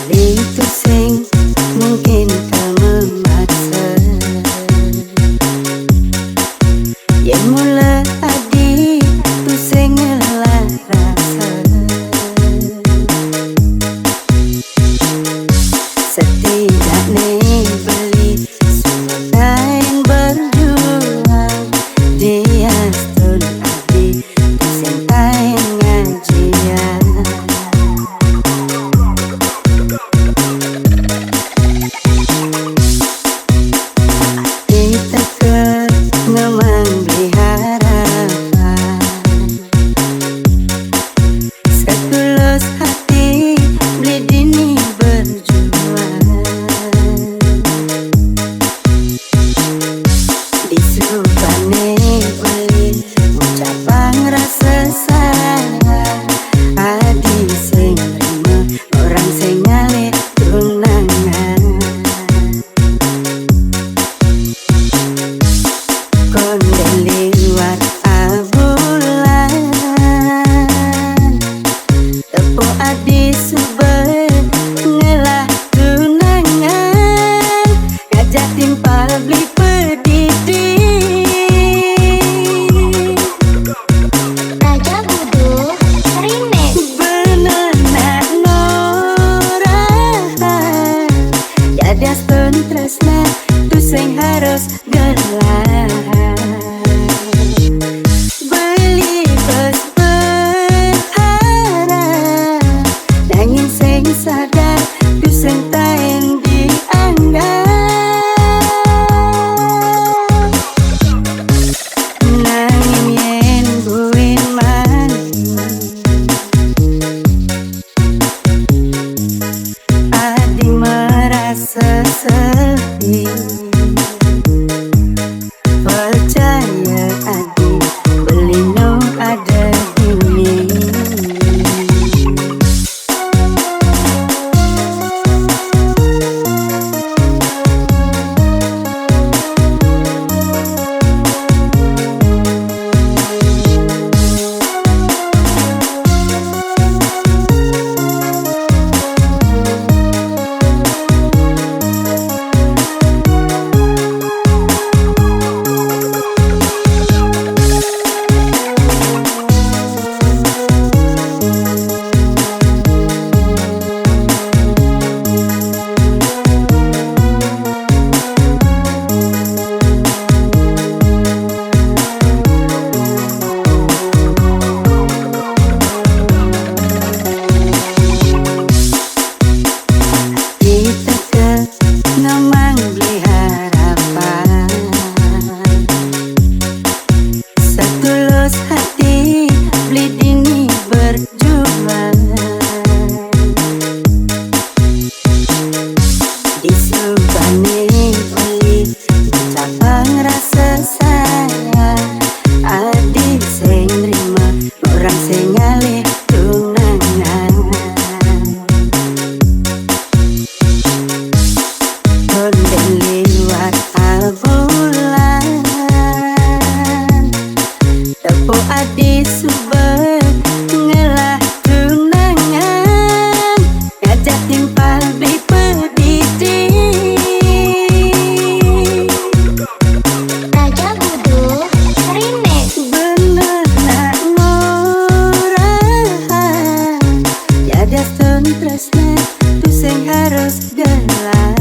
Itu sing mungkin kau memaksa, yang mula tadi tu sing ngelah rasa. Setidaknya beli kain berjuang dia stun adi tu sing kain ngajian. Kita ke ngemang beli harapan, setulus hati beli dini berjuang. Disupane beli ucapan rasa sayang, adi sing nerima orang sing nyale tunangan. Konden liwat abulan, tepung adi suber ngelah tunangan, ngajak timpal beli pedidi. Raja Budu Remix. Bener nak norahan, jadi stun tresna tu sing harus gelar. Beli bus berharap, nangin sing sadar tu sing taeng dianggap. Nangin yen buin mani, adi merasa sepi. Percaya adi beli no ada ini. Kita ke ngemang beli harapan, setulus hati beli dini berjuang. Disupane beli ucapan rasa sayang, adi sing nerima orang sing nyale tunangan. Konden liwat abulan, tepung adi suber ngelah tunangan, ngajak timpal beli pedidi. Raja Budu Remix. Bener nak norahan, jadi stun tresna tu sing harus gelar.